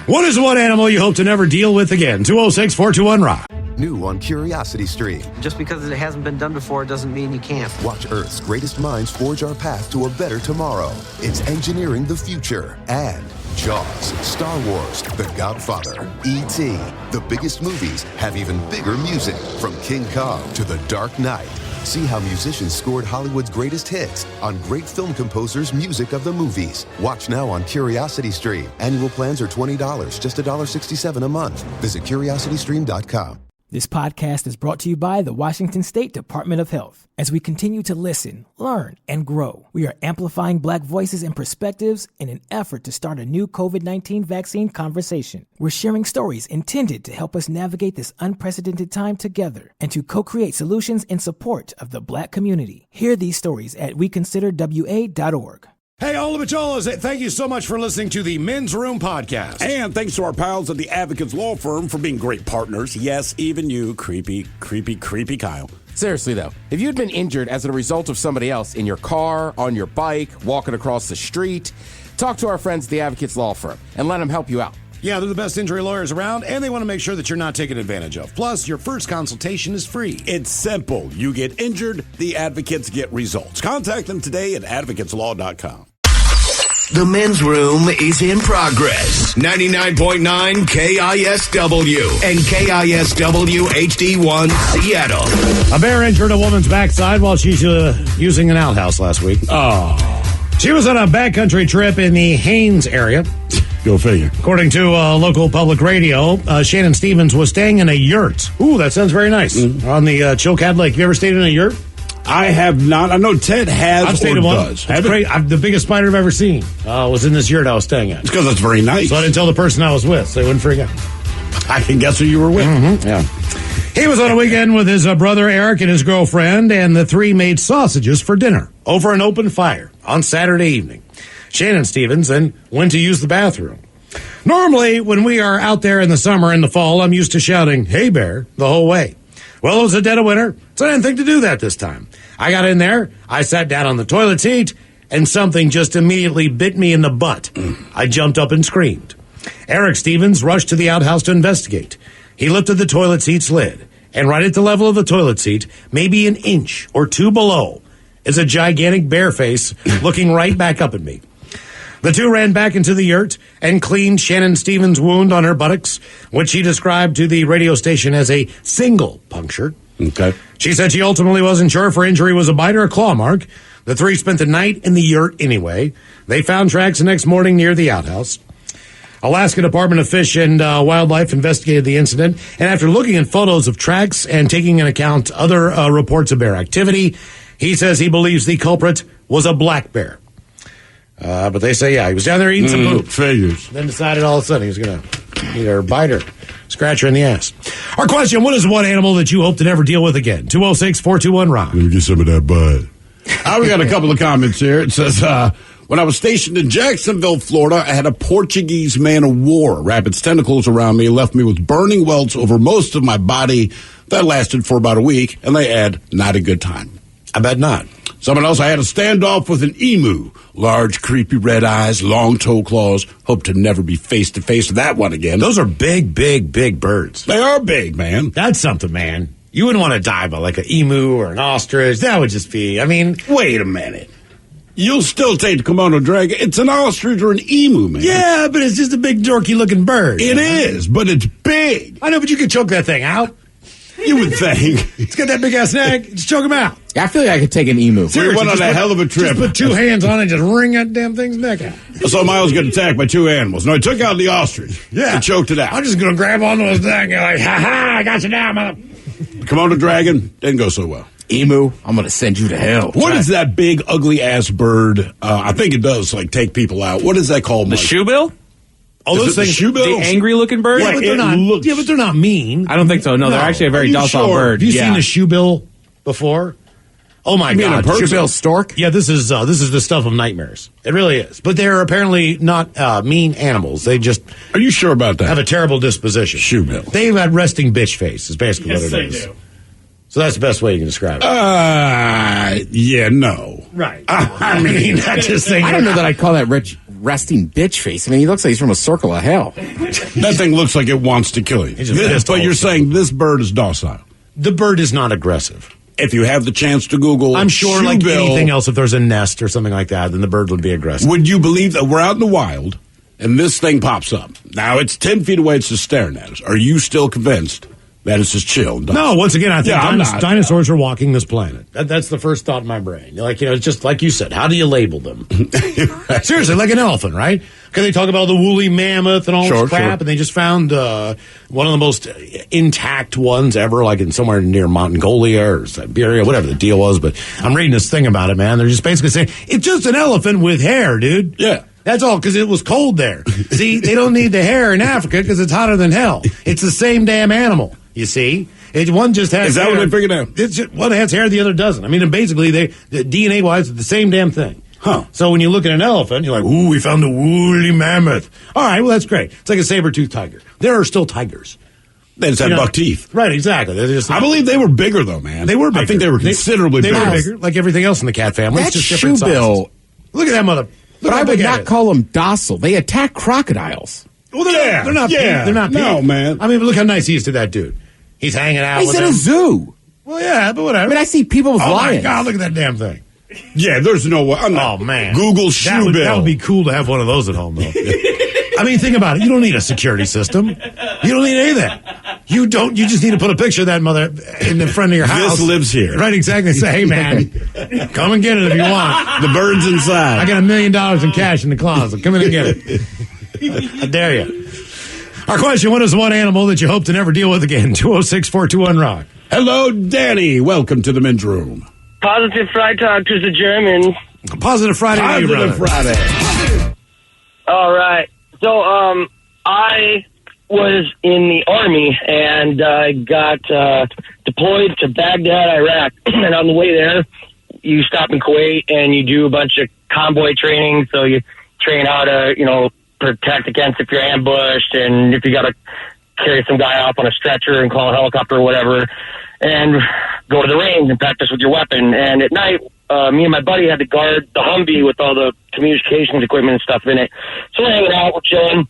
D: What is one animal you hope to never deal with again? 206-421-ROCK.
A: New on Curiosity Stream.
B: Just because it hasn't been done before doesn't mean you can't.
A: Watch Earth's greatest minds forge our path to a better tomorrow. It's engineering the future. And Jaws, Star Wars, The Godfather, E.T. The biggest movies have even bigger music. From King Kong to The Dark Knight. See how musicians scored Hollywood's greatest hits on great film composers' music of the movies. Watch now on Curiosity Stream. Annual plans are $20, just $1.67 a month. Visit CuriosityStream.com.
C: This podcast is brought to you by the Washington State Department of Health. As we continue to listen, learn, and grow, we are amplifying Black voices and perspectives in an effort to start a new COVID-19 vaccine conversation. We're sharing stories intended to help us navigate this unprecedented time together and to co-create solutions in support of the Black community. Hear these stories at weconsiderwa.org.
D: Hey, all of it, thank you so much for listening to the Men's Room Podcast.
E: And thanks to our pals at the Advocates Law Firm for being great partners. Yes, even you, creepy Kyle.
K: Seriously, though, if you'd been injured as a result of somebody else in your car, on your bike, walking across the street, talk to our friends at the Advocates Law Firm and let them help you out.
D: Yeah, they're the best injury lawyers around, and they want to make sure that you're not taken advantage of. Plus, your first consultation is free.
E: It's simple. You get injured, the advocates get results. Contact them today at advocateslaw.com.
F: The Men's Room is in progress. 99.9 KISW and KISW HD1 Seattle.
D: A bear injured a woman's backside while she's using an outhouse last week.
E: Oh.
D: She was on a backcountry trip in the Haines area.
E: Go figure.
D: According to local public radio, Shannon Stevens was staying in a yurt. Ooh, that sounds very nice. On the Chilkat Lake. You ever stayed in a yurt?
E: I have not. I know Ted has.
D: I've stayed in one. The biggest spider I've ever seen was in this yurt I was staying at.
E: It's because it's very nice.
D: So I didn't tell the person I was with, so they wouldn't freak out.
E: I can guess who you were with.
D: Mm-hmm. Yeah. He was on a weekend with his brother Eric and his girlfriend, and the three made sausages for dinner over an open fire on Saturday evening. Shannon Stevens then went to use the bathroom. Normally, when we are out there in the summer and the fall, I'm used to shouting, "Hey, bear," the whole way. Well, it was a dead of winter, so I didn't think to do that this time. I got in there, I sat down on the toilet seat, and something just immediately bit me in the butt. I jumped up and screamed. Eric Stevens rushed to the outhouse to investigate. He lifted the toilet seat's lid, and right at the level of the toilet seat, maybe an inch or two below, is a gigantic bear face looking right back up at me. The two ran back into the yurt and cleaned Shannon Stevens' wound on her buttocks, which she described to the radio station as a single puncture.
E: Okay.
D: She said she ultimately wasn't sure if her injury was a bite or a claw mark. The three spent the night in the yurt anyway. They found tracks the next morning near the outhouse. Alaska Department of Fish and Wildlife investigated the incident, and after looking at photos of tracks and taking into account other reports of bear activity, he says he believes the culprit was a black bear. But they say, he was down there eating some poop.
E: Figures.
D: Then decided all of a sudden he was going to either bite her, scratch her in the ass. Our question, what is one animal that you hope to never deal with again? 206-421-ROCK.
J: Let me get some of that butt.
E: We got a couple of comments here. It says, when I was stationed in Jacksonville, Florida, I had a Portuguese man of war wrap its tentacles around me and left me with burning welts over most of my body. That lasted for about a week, and they add, not a good time.
D: I bet not.
E: Someone else, I had a standoff with an emu. Large, creepy red eyes, long toe claws. Hope to never be face-to-face with that one again.
D: Those are big, big, big birds.
E: They are big, man.
D: That's something, man. You wouldn't want to die by like an emu or an ostrich. That would just be,
E: Wait a minute. You'll still take the Komodo dragon. It's an ostrich or an emu, man.
D: Yeah, but it's just a big, dorky-looking bird.
E: It is, but it's big.
D: I know, but you could choke that thing out.
E: You would think.
D: It's got that big-ass neck. Just choke him out.
K: Yeah, I feel like I could take an emu.
E: We went on a hell of a trip.
D: Just put two hands on it and just wring that damn thing's neck out.
E: So Miles got attacked by two animals. No, he took out the ostrich.
D: Yeah.
E: And choked it out.
D: I'm just going to grab onto his neck and like, ha-ha, I got you now, mother.
E: Komodo dragon didn't go so well.
K: Emu, I'm going to send you to hell.
E: What is that big, ugly-ass bird? I think it does, take people out. What is that called,
M: The
E: Mike?
M: shoebill?
E: Oh, those things.
M: The angry-looking bird?
D: Yeah, but they're not mean.
M: I don't think so. No, they're actually a very docile bird.
D: Have you seen the shoebill before? Oh my God!
K: Shoebill stork?
D: Yeah, this is the stuff of nightmares. It really is. But they're apparently not mean animals. They just
E: Are you sure about that?
D: have a terrible disposition.
E: Shoebill.
D: They've got resting bitch face. Is basically what it is. Do. So that's the best way you can describe it.
E: Yeah, no.
D: Right. I mean, I just think
K: I don't know that I'd call that resting bitch face. I mean, he looks like he's from a circle of hell.
E: That thing looks like it wants to kill you. But you're saying this bird is docile.
D: The bird is not aggressive.
E: If you have the chance to Google,
D: I'm sure,
E: shoebill,
D: like anything else, if there's a nest or something like that, then the bird would be aggressive.
E: Would you believe that we're out in the wild and this thing pops up? Now it's 10 feet away. It's just staring at us. Are you still convinced that it's just chill?
D: No, once again, I think
E: I'm
D: dinosaurs are walking this planet. That's the first thought in my brain. It's just like you said. How do you label them? Seriously, like an elephant, right? Because they talk about the woolly mammoth and all this crap, and they just found one of the most intact ones ever, like in somewhere near Mongolia or Siberia, whatever the deal was. But I'm reading this thing about it, man. They're just basically saying it's just an elephant with hair, dude.
E: Yeah.
D: That's all, because it was cold there. See, they don't need the hair in Africa because it's hotter than hell. It's the same damn animal, you see. One just has
E: Is that
D: hair.
E: what they figured out?
D: One has hair, the other doesn't. I mean, basically, DNA-wise, it's the same damn thing.
E: Huh.
D: So when you look at an elephant, you're like, ooh, we found a woolly mammoth. All right, well, that's great. It's like a saber-toothed tiger. There are still tigers.
E: They just have buck teeth.
D: Right, exactly.
E: I believe they were bigger, though, man.
D: They were bigger.
E: I think they were considerably bigger.
D: They were bigger, like everything else in the cat family.
K: That
D: it's just different sizes. Look at that mother.
K: But I would not call them docile. They attack crocodiles.
D: Well, they're not. They're not.
E: No, man.
D: I mean, look how nice he is to that dude. He's hanging out.
K: He's
D: with
K: in
D: him.
K: a zoo.
D: Well, yeah, but whatever.
K: I mean, I see people with lions.
D: Oh my God, look at that damn thing.
E: Yeah, there's no way.
D: Oh man,
E: Google shoebill.
D: That would be cool to have one of those at home, though. I mean, think about it. You don't need a security system. You don't need any of that. You don't. You just need to put a picture of that mother in the front of your house.
E: This lives here.
D: Right, exactly. Say, hey, man, come and get it if you want.
E: The bird's inside.
D: I got $1 million in cash in the closet. Come in and get it. I dare you. Our question, what is one animal that you hope to never deal with again? 206-421-ROCK.
E: Hello, Danny. Welcome to the men's room.
L: Positive Freitag to the German.
D: Positive Friday to you, brother.
E: Friday.
L: All right. So, I was in the Army, and I got deployed to Baghdad, Iraq. And on the way there, you stop in Kuwait, and you do a bunch of convoy training. So you train how to, protect against if you're ambushed, and if you got to carry some guy off on a stretcher and call a helicopter or whatever, and go to the range and practice with your weapon. And at night, me and my buddy had to guard the Humvee with all the communications equipment and stuff in it. So we're hanging out, we're chilling,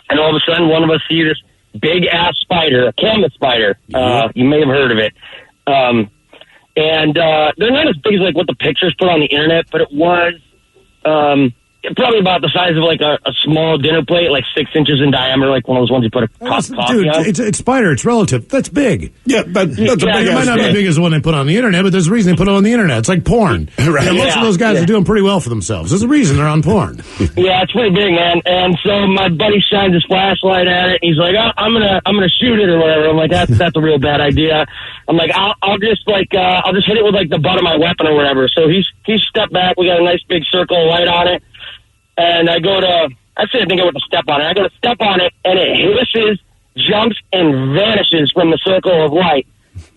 L: and all of a sudden one of us sees this big ass spider, a camel spider. You may have heard of it. And they're not as big as like what the pictures put on the internet, but it was probably about the size of like a small dinner plate, like 6 inches in diameter, like one of those ones you put a cup of coffee on.
D: It's spider. It's relative. That's big.
E: Yeah, that's a big
D: It might not be big as the one they put on the internet, but there's a reason they put it on the internet. It's like porn.
E: Right.
D: You know, most of those guys are doing pretty well for themselves. There's a reason they're on porn.
L: Yeah, it's pretty big, man. And so my buddy shines his flashlight at it, and he's like, I'm gonna shoot it or whatever. I'm like, that's a real bad idea. I'm like, I'll just hit it with like the butt of my weapon or whatever. So he's stepped back. We got a nice big circle of light on it. And I go to, I think I went to step on it. I go to step on it, and it hisses, jumps, and vanishes from the circle of light.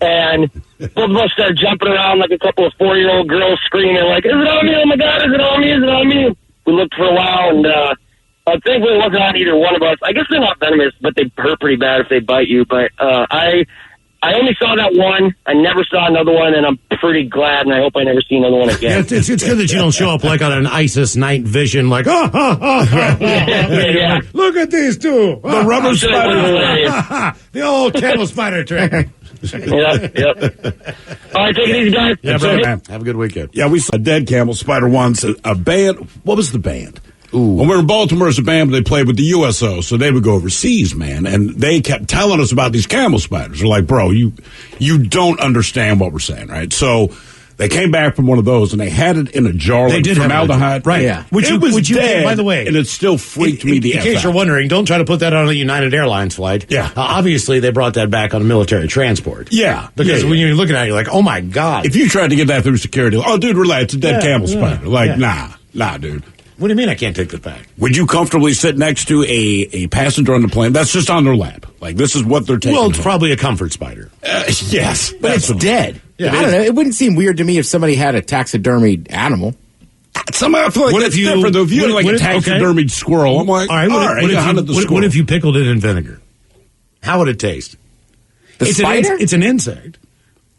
L: And both of us start jumping around like a couple of 4-year-old girls screaming, like, is it on me? Oh, my God, is it on me? Is it on me? We looked for a while, and thankfully it wasn't on either one of us. I guess they're not venomous, but they hurt pretty bad if they bite you. But I only saw that one. I never saw another one, and I'm pretty glad, and I hope I never see another one again.
D: Yeah, it's good that you don't show up like on an ISIS night vision, like,
L: yeah.
D: Look at these two.
E: The rubber spider.
D: The old camel spider trick.
L: Yep. All right, take it easy, guys.
D: Yeah, bro, man. Have a good weekend.
E: Yeah, we saw a dead camel spider once. A band. What was the band? When we were in Baltimore as a band, they played with the USO, so they would go overseas, man. And they kept telling us about these camel spiders. They're like, bro, you don't understand what we're saying, right? So they came back from one of those, and they had it in a jar
D: They
E: like
D: did have
E: formaldehyde.
D: right?
K: Yeah.
E: Which was dead,
D: by the way,
E: and it still freaked me the
D: in
E: F
D: case
E: out.
D: you're wondering, don't try to put that on a United Airlines flight.
E: Yeah.
D: Obviously, they brought that back on a military transport.
E: Yeah.
D: Because when you're looking at it, you're like, oh, my God.
E: If you tried to get that through security, oh, dude, relax, it's a dead camel spider. Like,
D: yeah.
E: nah, dude.
D: What do you mean I can't take this back?
E: Would you comfortably sit next to a passenger on the plane? That's just on their lap. Like, this is what they're taking.
D: Well, it's
E: home.
D: probably a comfort spider.
E: Yes.
K: But it's dead.
D: Yeah.
K: I don't know. It wouldn't seem weird to me if somebody had a taxidermied animal.
E: Somehow I feel like that's different, though. If you had like a taxidermied squirrel, I'm like,
D: all right, what if you pickled it in vinegar? How would it taste?
K: It's spider?
D: It's an insect.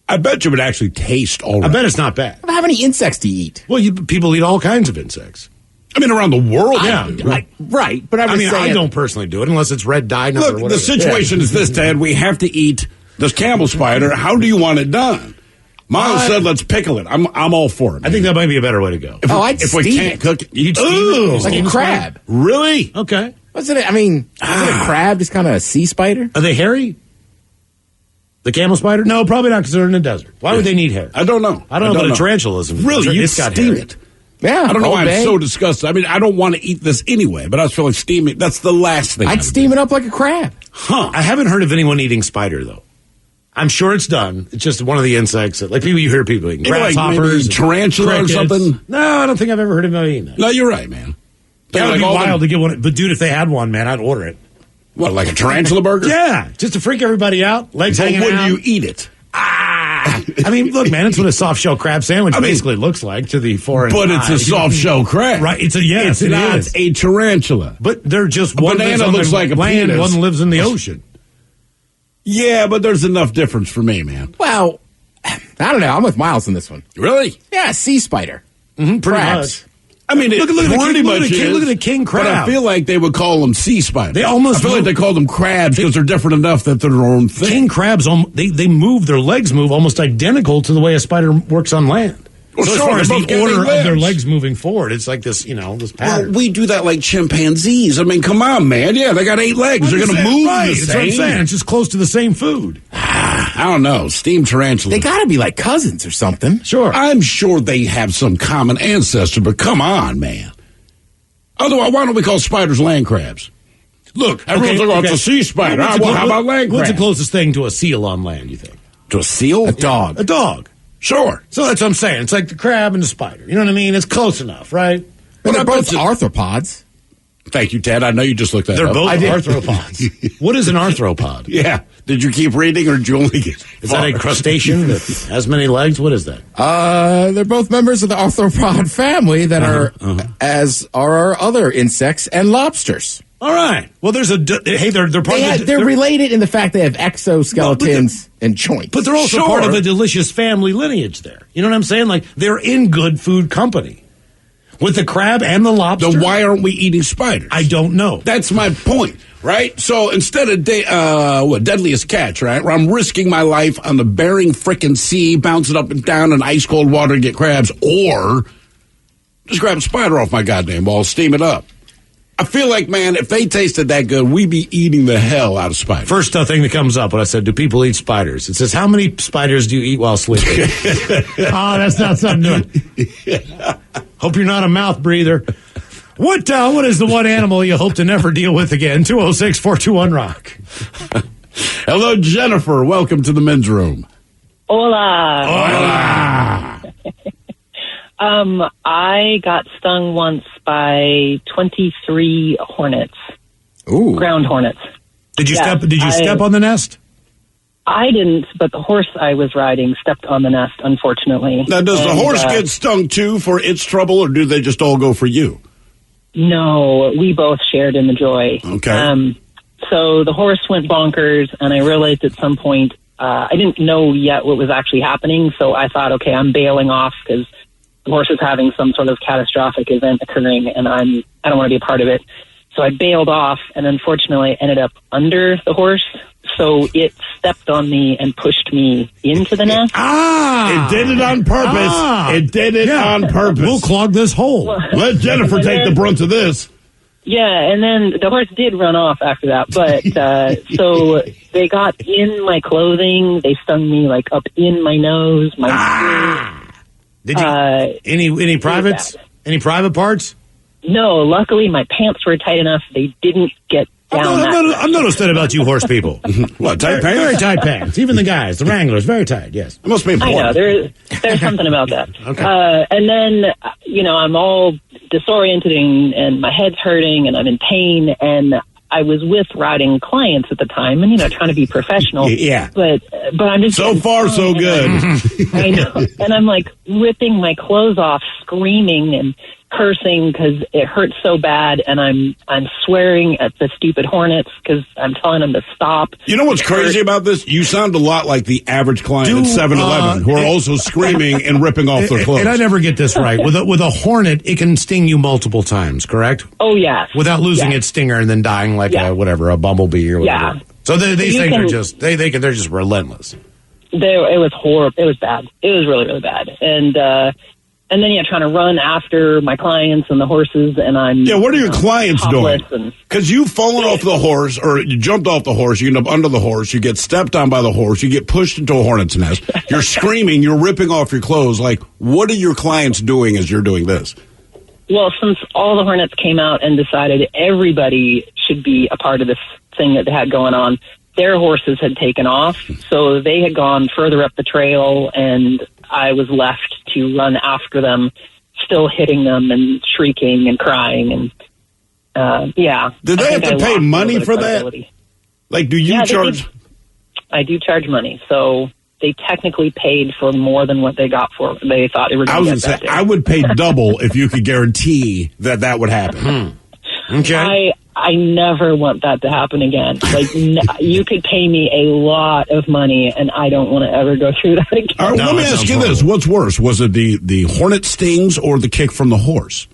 E: I bet you would actually taste all right.
D: I bet it's not bad.
K: How many insects do you eat?
D: Well, people eat all kinds of insects.
E: I mean, around the world.
K: Right. But I
D: mean, I don't personally do it unless it's red dye.
E: Look, the situation is this, Ted. We have to eat this camel spider. How do you want it done? Miles said, let's pickle it. I'm all for it.
D: I think that might be a better way to go.
E: If we can't cook it,
D: you'd steam it.
K: Like a crab.
E: Really?
D: Okay.
K: Wasn't it? I mean, isn't a crab just kind of a sea spider?
D: Are they hairy? The camel spider? No, probably not, because they're in the desert. Why would they need hair?
E: I don't know.
D: I don't know about a tarantula.
E: Really? You'd
D: It's got
E: steam
D: hair.
E: it.
K: Yeah.
E: I don't know why
K: Bay.
E: I'm so disgusted. I mean, I don't want to eat this anyway, but I was feeling steaming. That's the last thing
K: I'd steam it up like a crab.
E: Huh.
D: I haven't heard of anyone eating spider, though. I'm sure it's done. It's just one of the insects that, like, you hear people eating grasshoppers,
E: like tarantula or something.
D: No, I don't think I've ever heard of anybody eating that.
E: No, you're right, man.
D: That would
E: like
D: be
E: all
D: wild
E: them-
D: to get one. But dude, if they had one, man, I'd order it.
E: What, like a tarantula burger?
D: Yeah, just to freak everybody out. Legs
E: But
D: hanging
E: would
D: out.
E: you eat it?
D: I mean, look, man, it's what a soft shell crab sandwich basically looks like to the foreign
E: But it's
D: eye.
E: a soft shell crab.
D: Right? It's
E: It's not a tarantula.
D: But they're just
E: A
D: one
E: banana
D: lives on
E: looks
D: the
E: like a
D: land,
E: penis.
D: one lives in the ocean.
E: Yeah, but there's enough difference for me, man.
K: Well, I don't know. I'm with Miles on this one.
E: Really?
K: Yeah, sea spider.
D: Pretty
K: Crabs.
D: much.
E: I mean,
D: Look at the
E: pretty
D: king-
E: much
D: look at the king crab.
E: But I feel like they would call them sea spiders.
D: They almost
E: I feel like
D: move-
E: they call them crabs because they're different enough that they're their own thing.
D: King crabs, they move, their legs move almost identical to the way a spider works on land.
E: Well,
D: So
E: sure,
D: as far as
E: they
D: the
E: both got
D: order
E: their
D: of their
E: legs.
D: legs moving forward, it's like this, this pattern.
E: Well, we do that like chimpanzees. I mean, come on, man. Yeah, they got 8 legs. They're going to move
D: right.
E: the
D: That's what I'm
E: same.
D: saying. It's just close to the same food.
E: I don't know. Steamed tarantula.
K: They got to be like cousins or something.
D: Sure.
E: I'm sure they have some common ancestor, but come on, man. Otherwise, why don't we call spiders land crabs? Look, everyone's like, oh, it's a sea spider. Well, how about land crabs?
D: What's the closest thing to a seal on land, you think?
E: To a seal?
K: A dog.
D: A dog.
E: Sure.
D: So that's what I'm saying. It's like the crab and the spider. You know what I mean? It's close enough, right?
K: But they're
E: I
K: both
E: bet you-
K: arthropods.
E: Thank you, Ted. I know you just looked that
D: They're
E: up.
D: both arthropods. What is an arthropod?
E: Yeah. Did you keep reading or did you only get
D: Is that a crustacean that has many legs? What is that?
K: They're both members of the arthropod family that are, as are our other insects and lobsters.
D: All right. Well, there's they're part of
K: They're related in the fact they have exoskeletons and joints.
D: But they're also part of a delicious family lineage there. You know what I'm saying? Like, they're in good food company. With the crab and the lobster?
E: Then why aren't we eating spiders?
D: I don't know.
E: That's my point, right? So instead of Deadliest Catch, right, where I'm risking my life on the Bering frickin' Sea, bouncing up and down in ice cold water to get crabs, or just grab a spider off my goddamn ball, steam it up. I feel like, man, if they tasted that good, we'd be eating the hell out of spiders.
D: First thing that comes up when I said, do people eat spiders? It says, how many spiders do you eat while sleeping? Oh, that's not something new. Hope you're not a mouth breather. What is the one animal you hope to never deal with again? 206-421-ROCK.
E: Hello, Jennifer. Welcome to the men's room.
N: Hola.
E: Hola.
N: I got stung once by 23 hornets.
E: Ooh.
N: Ground hornets.
D: Did you step on the nest?
N: I didn't, but the horse I was riding stepped on the nest, unfortunately.
E: Now, does the horse get stung too for its trouble, or do they just all go for you?
N: No, we both shared in the joy.
E: Okay.
N: So the horse went bonkers, and I realized at some point, I didn't know yet what was actually happening, so I thought, okay, I'm bailing off because the horse is having some sort of catastrophic event occurring, and I don't want to be a part of it. So I bailed off, and unfortunately ended up under the horse. So it stepped on me and pushed me into the nest.
E: It did it on purpose. It did it on purpose.
D: We'll clog this hole.
E: Let Jennifer take the brunt of this.
N: Yeah, and then the horse did run off after that. But so they got in my clothing. They stung me like up in my nose, my ears.
D: Did you any privates? Any private parts?
N: No, luckily my pants were tight enough. They didn't get down.
D: I've noticed that about you horse people.
E: What, tight pants?
D: Very tight pants. Even the guys, the Wranglers, very tight, yes.
E: It must be important.
N: I know, there's something about that.
D: Okay.
N: And then, I'm all disoriented and my head's hurting and I'm in pain, and I was with riding clients at the time and, trying to be professional.
D: Yeah.
N: But I'm just...
E: So far, so good.
N: I know. And I'm like ripping my clothes off, screaming and cursing because it hurts so bad, and I'm swearing at the stupid hornets because I'm telling them to stop.
E: You know what's crazy about this? You sound a lot like the average client at 7-Eleven who are also screaming and ripping off their clothes.
D: And I never get this right. With a hornet, it can sting you multiple times, correct?
N: Oh, yes.
D: Without losing its stinger and then dying like a bumblebee or whatever.
N: Yeah.
D: So these things are just they're just relentless.
N: It was horrible. It was bad. It was really, really bad. And then, trying to run after my clients and the horses, and I'm...
E: Yeah, what are your clients doing? Because you've fallen off the horse, or you jumped off the horse, you end up under the horse, you get stepped on by the horse, you get pushed into a hornet's nest, you're screaming, you're ripping off your clothes. Like, what are your clients doing as you're doing this?
N: Well, since all the hornets came out and decided everybody should be a part of this thing that they had going on, their horses had taken off, so they had gone further up the trail, and I was left to run after them, still hitting them and shrieking and crying. And
E: Did they have to pay money for that? Like, do you charge?
N: I do charge money, so they technically paid for more than what they got for. They thought they were going to get that day.
E: I would pay double if you could guarantee that would happen.
D: Okay.
N: I never want that to happen again. Like, you could pay me a lot of money, and I don't want to ever go through that again.
E: All right, let me ask you this. What's worse? Was it the hornet stings or the kick from the horse?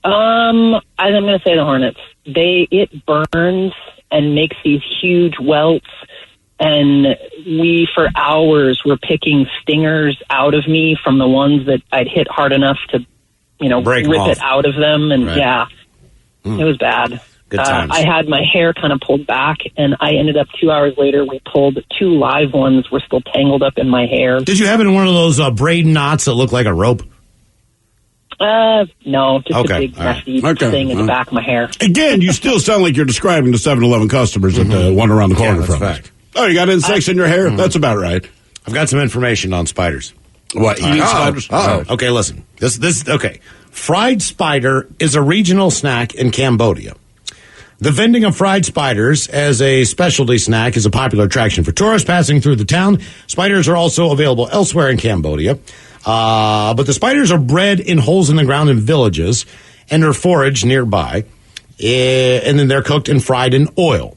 N: I'm going to say the hornets. It burns and makes these huge welts, and we, for hours, were picking stingers out of me from the ones that I'd hit hard enough to, rip it out of them, and it was bad.
D: Good times.
N: I had my hair kind of pulled back, and I ended up 2 hours later, we pulled 2 live ones were still tangled up in my hair.
D: Did you have it in one of those braid knots that look like a rope?
N: No, just a big messy thing in the back of my hair.
E: Again, you still sound like you're describing the 7-Eleven customers that the one around the corner from us.
D: Fact.
E: Oh, you got insects in your hair? That's about right.
D: I've got some information on spiders.
E: What? Eating spiders?
D: Okay, listen. Okay. Fried spider is a regional snack in Cambodia. The vending of fried spiders as a specialty snack is a popular attraction for tourists passing through the town. Spiders are also available elsewhere in Cambodia. But the spiders are bred in holes in the ground in villages and are foraged nearby. And then they're cooked and fried in oil.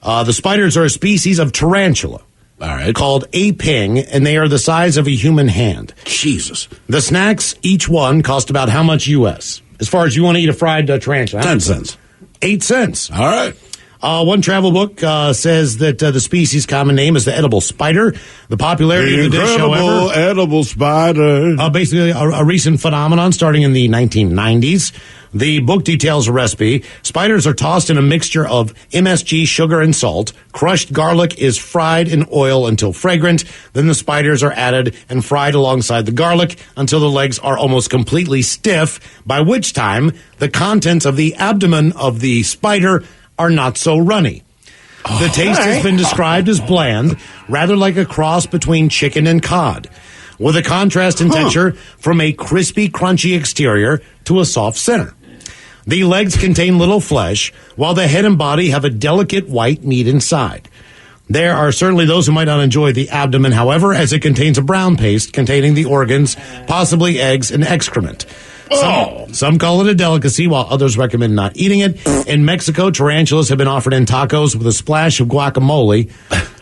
D: The spiders are a species of tarantula.
E: All right.
D: called a ping, and they are the size of a human hand.
E: Jesus.
D: The snacks, each one, cost about how much U.S.? As far as you want to eat a fried tarantula.
E: 10 cents.
D: 8 cents.
E: All right.
D: One travel book says that the species' common name is the edible spider. The popularity of the dish, however,
E: edible spider.
D: Basically a recent phenomenon starting in the 1990s. The book details a recipe. Spiders are tossed in a mixture of MSG, sugar, and salt. Crushed garlic is fried in oil until fragrant. Then the spiders are added and fried alongside the garlic until the legs are almost completely stiff, by which time the contents of the abdomen of the spider are not so runny. The taste has been described as bland, rather like a cross between chicken and cod, with a contrast in texture from a crispy, crunchy exterior to a soft center. The legs contain little flesh, while the head and body have a delicate white meat inside. There are certainly those who might not enjoy the abdomen, however, as it contains a brown paste containing the organs, possibly eggs and excrement. Some call it a delicacy, while others recommend not eating it. In Mexico, tarantulas have been offered in tacos with a splash of guacamole.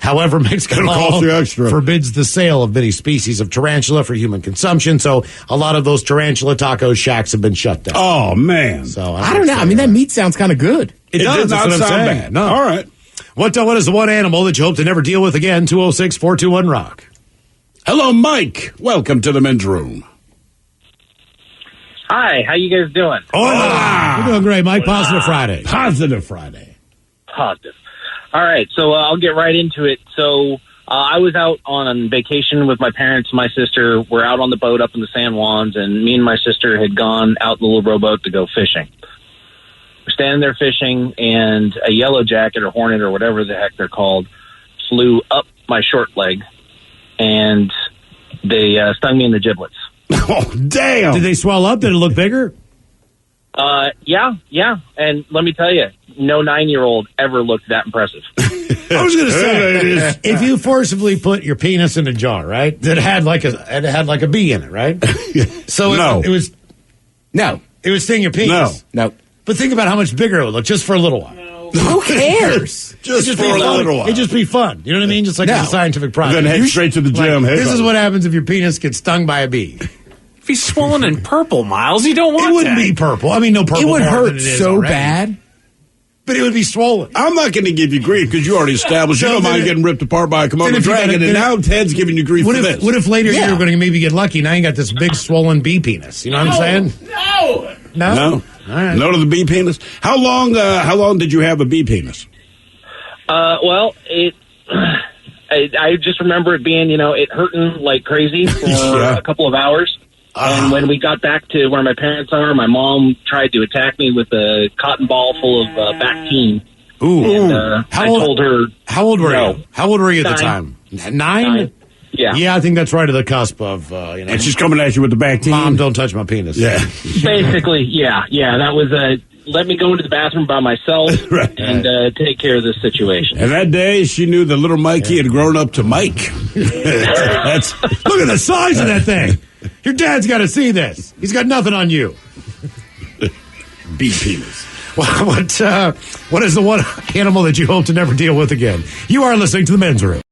D: However, Mexican law forbids the sale of many species of tarantula for human consumption, so a lot of those tarantula taco shacks have been shut down.
E: Oh, man.
D: So
K: I don't know. I mean, that meat sounds kind of good.
D: It does not sound bad. No.
E: All right.
D: What is the one animal that you hope to never deal with again? 206-421-ROCK.
E: Hello, Mike. Welcome to the men's room.
L: Hi, how you guys doing?
D: Hola. We're doing great, Mike. Positive Friday.
E: Positive Friday.
L: Positive. All right, so I'll get right into it. So I was out on vacation with my parents and my sister. We're out on the boat up in the San Juans, and me and my sister had gone out in the little rowboat to go fishing. We're standing there fishing, and a yellow jacket or hornet or whatever the heck they're called flew up my short leg, and they stung me in the giblets.
E: Oh, damn.
D: Did they swell up? Did it look bigger?
L: Yeah. And let me tell you, no 9-year-old ever looked that impressive.
D: I was going to say, if you forcibly put your penis in a jar, right, that had like a bee in it, right? So it was sting your penis.
K: No.
D: But think about how much bigger it would look just for a little while.
K: Who cares?
E: just for a little while.
D: It'd just be fun. You know what I mean? Just like a scientific project.
E: Then head straight to the gym.
D: This is what happens if your penis gets stung by a bee.
M: If he's swollen and purple, Miles, you don't want
D: it. It wouldn't be purple. I mean, no purple.
K: It would hurt so
D: already.
K: bad.
D: But it would be swollen.
E: I'm not going to give you grief because you already established you don't mind getting ripped apart by a Komodo dragon, and now Ted's giving you grief for this.
D: What if later you're going to maybe get lucky? Now you got this big swollen bee penis. You know what I'm saying? No. All right.
E: No to the bee penis. How long did you have a bee penis?
L: Well, I just remember it being, it hurting like crazy for a couple of hours. And when we got back to where my parents are, my mom tried to attack me with a cotton ball full of Bactine.
D: Ooh.
L: And, I told her.
D: How old were you? How old were you at the time? 9?
L: Yeah.
D: Yeah, I think that's right at the cusp of,
E: And she's coming at you with the Bactine.
D: Mom, don't touch my penis.
E: Yeah.
L: Basically, yeah. That was let me go into the bathroom by myself and take care of this situation.
E: And that day, she knew that little Mikey had grown up to Mike.
D: Look at the size of that thing. Your dad's got to see this. He's got nothing on you.
E: Bee penis.
D: What is the one animal that you hope to never deal with again? You are listening to the Men's Room.